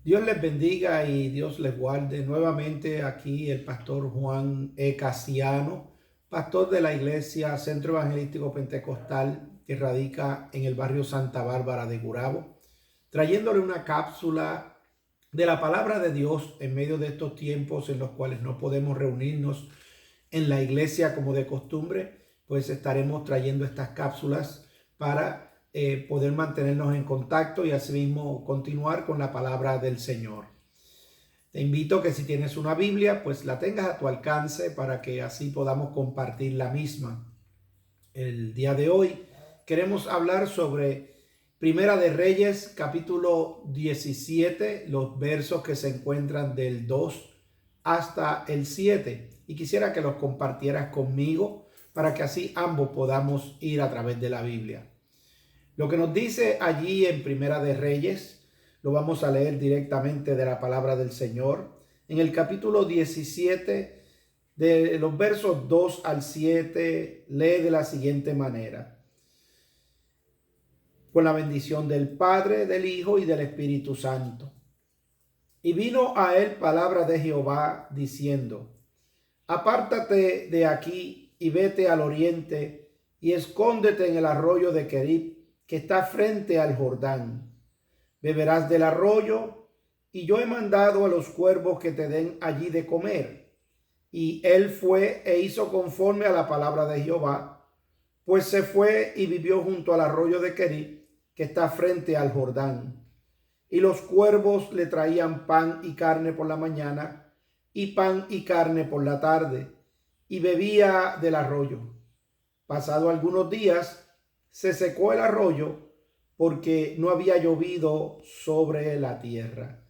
Dios les bendiga y Dios les guarde. Nuevamente aquí el pastor Juan E. Casiano, pastor de la iglesia Centro Evangelístico Pentecostal que radica en el barrio Santa Bárbara de Gurabo, trayéndole una cápsula de la palabra de Dios en medio de estos tiempos en los cuales no podemos reunirnos en la iglesia como de costumbre. Pues estaremos trayendo estas cápsulas para poder mantenernos en contacto y asimismo continuar con la palabra del Señor. Te invito que si tienes una Biblia, pues la tengas a tu alcance para que así podamos compartir la misma. El día de hoy queremos hablar sobre Primera de Reyes, capítulo 17, los versos que se encuentran del 2 hasta el 7. Y quisiera que los compartieras conmigo para que así ambos podamos ir a través de la Biblia. Lo que nos dice allí en Primera de Reyes, lo vamos a leer directamente de la palabra del Señor. En el capítulo 17, de los versos 2 al 7, lee de la siguiente manera: con la bendición del Padre, del Hijo y del Espíritu Santo. Y vino a él palabra de Jehová diciendo: apártate de aquí y vete al oriente y escóndete en el arroyo de Querib, que está frente al Jordán. Beberás del arroyo, y yo he mandado a los cuervos que te den allí de comer. Y él fue e hizo conforme a la palabra de Jehová, pues se fue y vivió junto al arroyo de Querib, que está frente al Jordán. Y los cuervos le traían pan y carne por la mañana, y pan y carne por la tarde, y bebía del arroyo. Pasado algunos días, se secó el arroyo, porque no había llovido sobre la tierra.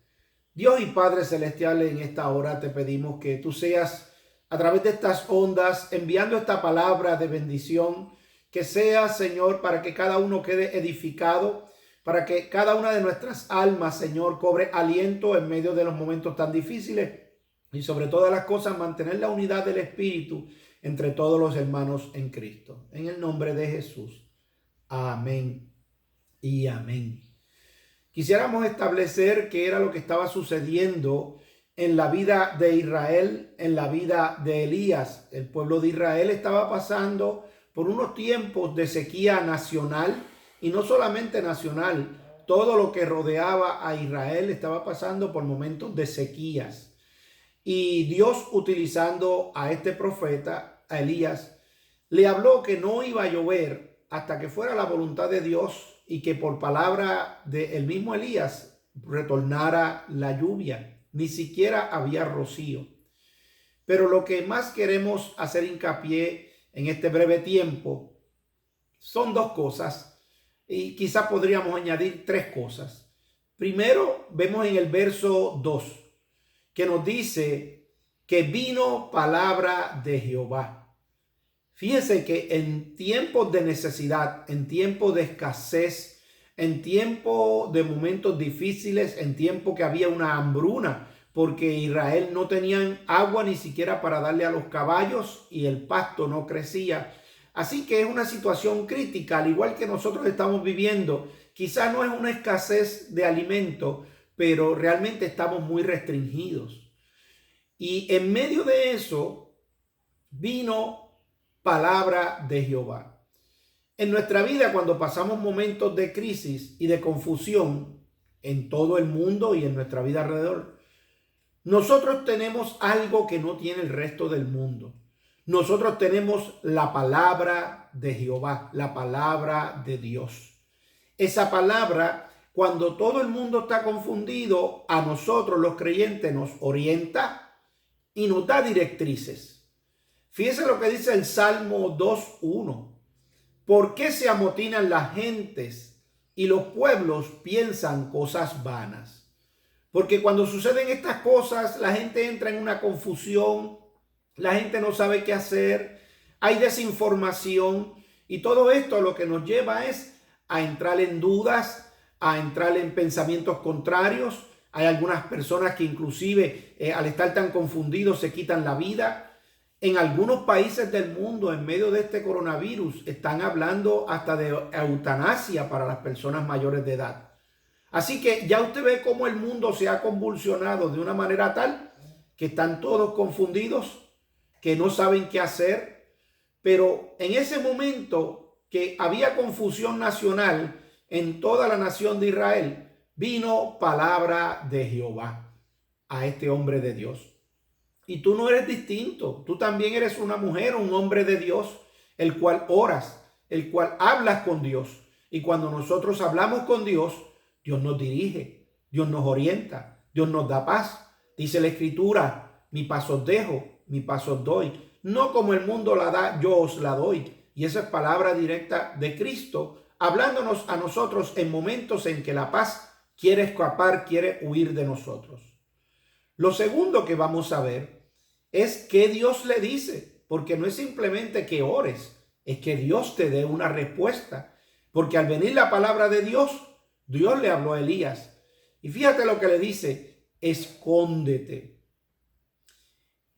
Dios y Padre Celestial, en esta hora te pedimos que tú seas a través de estas ondas enviando esta palabra de bendición, que sea, Señor, para que cada uno quede edificado, para que cada una de nuestras almas, Señor, cobre aliento en medio de los momentos tan difíciles y sobre todas las cosas mantener la unidad del Espíritu entre todos los hermanos en Cristo. En el nombre de Jesús. Amén y amén. Quisiéramos establecer qué era lo que estaba sucediendo en la vida de Israel, en la vida de Elías. El pueblo de Israel estaba pasando por unos tiempos de sequía nacional, y no solamente nacional, todo lo que rodeaba a Israel estaba pasando por momentos de sequías. Y Dios, utilizando a este profeta, a Elías, le habló que no iba a llover hasta que fuera la voluntad de Dios, y que por palabra del mismo Elías retornara la lluvia. Ni siquiera había rocío. Pero lo que más queremos hacer hincapié en este breve tiempo son dos cosas, y quizás podríamos añadir tres cosas. Primero, vemos en el verso 2 que nos dice que vino palabra de Jehová. Fíjense que en tiempos de necesidad, en tiempos de escasez, en tiempos de momentos difíciles, en tiempos que había una hambruna, porque Israel no tenían agua ni siquiera para darle a los caballos y el pasto no crecía. Así que es una situación crítica, al igual que nosotros estamos viviendo. Quizás no es una escasez de alimento, pero realmente estamos muy restringidos. Y en medio de eso vino palabra de Jehová. En nuestra vida, cuando pasamos momentos de crisis y de confusión en todo el mundo y en nuestra vida alrededor, nosotros tenemos algo que no tiene el resto del mundo. Nosotros tenemos la palabra de Jehová, la palabra de Dios. Esa palabra, cuando todo el mundo está confundido, a nosotros los creyentes nos orienta y nos da directrices. Fíjense lo que dice el Salmo 2:1. ¿Por qué se amotinan las gentes y los pueblos piensan cosas vanas? Porque cuando suceden estas cosas, la gente entra en una confusión, la gente no sabe qué hacer, hay desinformación, y todo esto lo que nos lleva es a entrar en dudas, a entrar en pensamientos contrarios. Hay algunas personas que inclusive al estar tan confundidos se quitan la vida. En algunos países del mundo, en medio de este coronavirus, están hablando hasta de eutanasia para las personas mayores de edad. Así que ya usted ve cómo el mundo se ha convulsionado de una manera tal que están todos confundidos, que no saben qué hacer. Pero en ese momento que había confusión nacional en toda la nación de Israel, vino palabra de Jehová a este hombre de Dios. Y tú no eres distinto. Tú también eres una mujer, un hombre de Dios, el cual oras, el cual hablas con Dios. Y cuando nosotros hablamos con Dios, Dios nos dirige, Dios nos orienta, Dios nos da paz. Dice la Escritura, mi paz os dejo, mi paz os doy. No como el mundo la da, yo os la doy. Y esa es palabra directa de Cristo, hablándonos a nosotros en momentos en que la paz quiere escapar, quiere huir de nosotros. Lo segundo que vamos a ver es qué Dios le dice, porque no es simplemente que ores, es que Dios te dé una respuesta. Porque al venir la palabra de Dios, Dios le habló a Elías. Y fíjate lo que le dice, escóndete.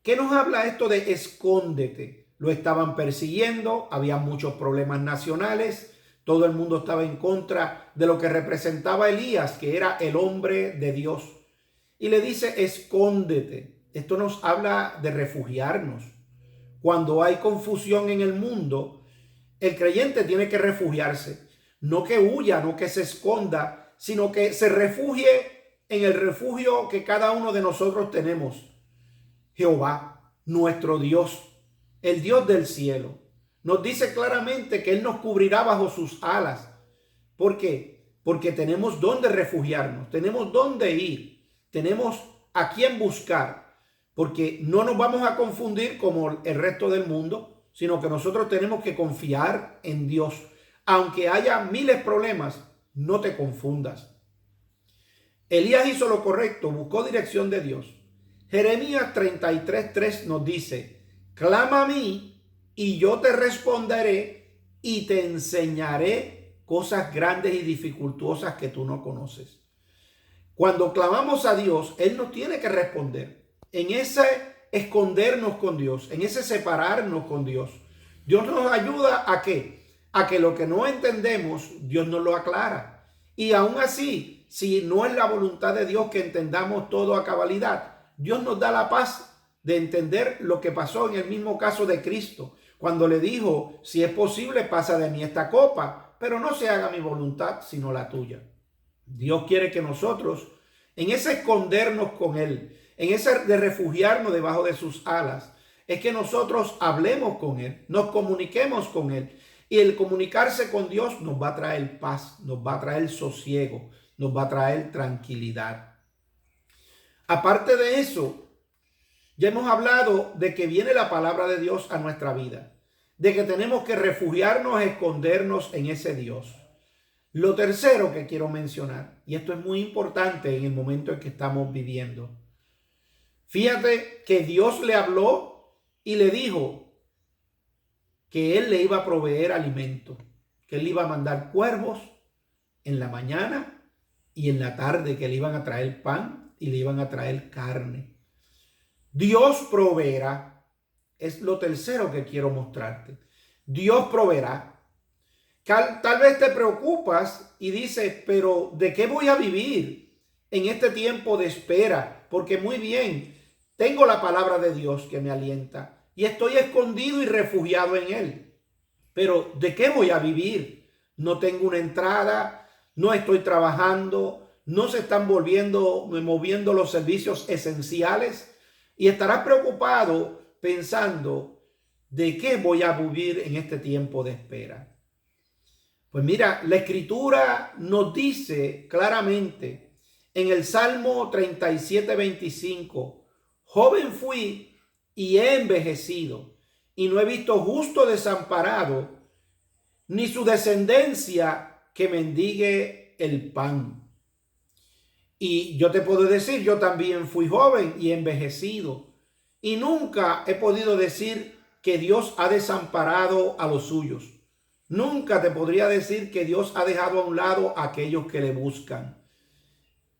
¿Qué nos habla esto de escóndete? Lo estaban persiguiendo, había muchos problemas nacionales, todo el mundo estaba en contra de lo que representaba Elías, que era el hombre de Dios. Y le dice, escóndete. Esto nos habla de refugiarnos. Cuando hay confusión en el mundo, el creyente tiene que refugiarse. No que huya, no que se esconda, sino que se refugie en el refugio que cada uno de nosotros tenemos. Jehová, nuestro Dios, el Dios del cielo, nos dice claramente que Él nos cubrirá bajo sus alas. ¿Por qué? Porque tenemos dónde refugiarnos, tenemos dónde ir, tenemos a quién buscar, porque no nos vamos a confundir como el resto del mundo, sino que nosotros tenemos que confiar en Dios. Aunque haya miles de problemas, no te confundas. Elías hizo lo correcto, buscó dirección de Dios. Jeremías 33:3 nos dice, clama a mí y yo te responderé y te enseñaré cosas grandes y dificultosas que tú no conoces. Cuando clamamos a Dios, Él nos tiene que responder. En ese escondernos con Dios, en ese separarnos con Dios, Dios nos ayuda a ¿qué? A que lo que no entendemos, Dios nos lo aclara. Y aún así, si no es la voluntad de Dios que entendamos todo a cabalidad, Dios nos da la paz de entender lo que pasó en el mismo caso de Cristo, cuando le dijo, si es posible, pasa de mí esta copa, pero no se haga mi voluntad, sino la tuya. Dios quiere que nosotros, en ese escondernos con Él, en ese de refugiarnos debajo de sus alas, es que nosotros hablemos con Él, nos comuniquemos con Él. Y el comunicarse con Dios nos va a traer paz, nos va a traer sosiego, nos va a traer tranquilidad. Aparte de eso, ya hemos hablado de que viene la palabra de Dios a nuestra vida, de que tenemos que refugiarnos, escondernos en ese Dios. Lo tercero que quiero mencionar, y esto es muy importante en el momento en que estamos viviendo. Fíjate que Dios le habló y le dijo que Él le iba a proveer alimento, que Él iba a mandar cuervos en la mañana y en la tarde, que le iban a traer pan y le iban a traer carne. Dios proveerá. Es lo tercero que quiero mostrarte. Dios proveerá. Tal vez te preocupas y dices, pero ¿de qué voy a vivir en este tiempo de espera? Porque muy bien, tengo la palabra de Dios que me alienta y estoy escondido y refugiado en Él. Pero ¿de qué voy a vivir? No tengo una entrada, no estoy trabajando, no se están moviendo los servicios esenciales y estarás preocupado pensando, ¿de qué voy a vivir en este tiempo de espera? Pues mira, la Escritura nos dice claramente en el Salmo 37:25, joven fui y he envejecido y no he visto justo desamparado, ni su descendencia que mendigue el pan. Y yo te puedo decir, yo también fui joven y envejecido y nunca he podido decir que Dios ha desamparado a los suyos. Nunca te podría decir que Dios ha dejado a un lado a aquellos que le buscan.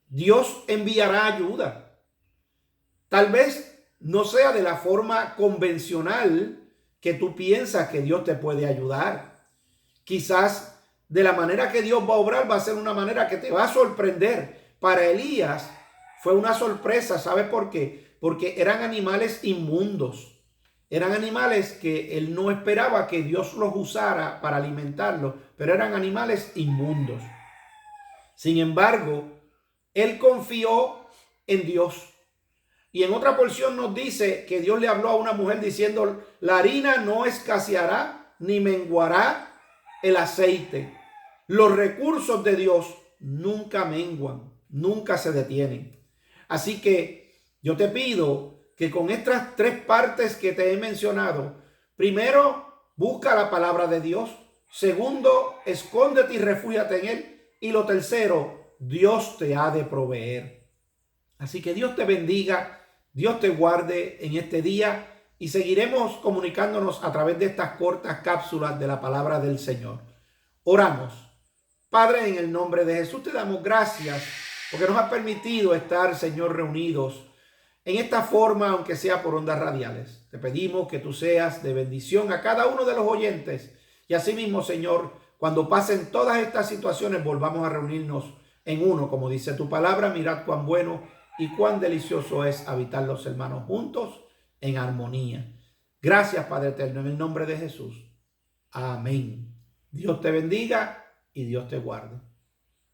Dios enviará ayuda. Tal vez no sea de la forma convencional que tú piensas que Dios te puede ayudar. Quizás de la manera que Dios va a obrar va a ser una manera que te va a sorprender. Para Elías fue una sorpresa. ¿Sabe por qué? Porque eran animales inmundos. Eran animales que él no esperaba que Dios los usara para alimentarlos, pero eran animales inmundos. Sin embargo, él confió en Dios. Y en otra porción nos dice que Dios le habló a una mujer diciendo: la harina no escaseará ni menguará el aceite. Los recursos de Dios nunca menguan, nunca se detienen. Así que yo te pido que con estas tres partes que te he mencionado, primero, busca la palabra de Dios. Segundo, escóndete y refúgiate en él. Y lo tercero, Dios te ha de proveer. Así que Dios te bendiga, Dios te guarde en este día y seguiremos comunicándonos a través de estas cortas cápsulas de la palabra del Señor. Oramos. Padre, en el nombre de Jesús te damos gracias porque nos has permitido estar, Señor, reunidos en esta forma, aunque sea por ondas radiales. Te pedimos que tú seas de bendición a cada uno de los oyentes y asimismo, Señor, cuando pasen todas estas situaciones, volvamos a reunirnos en uno, como dice tu palabra. Mirad cuán bueno y cuán delicioso es habitar los hermanos juntos en armonía. Gracias, Padre eterno, en el nombre de Jesús. Amén. Dios te bendiga y Dios te guarde.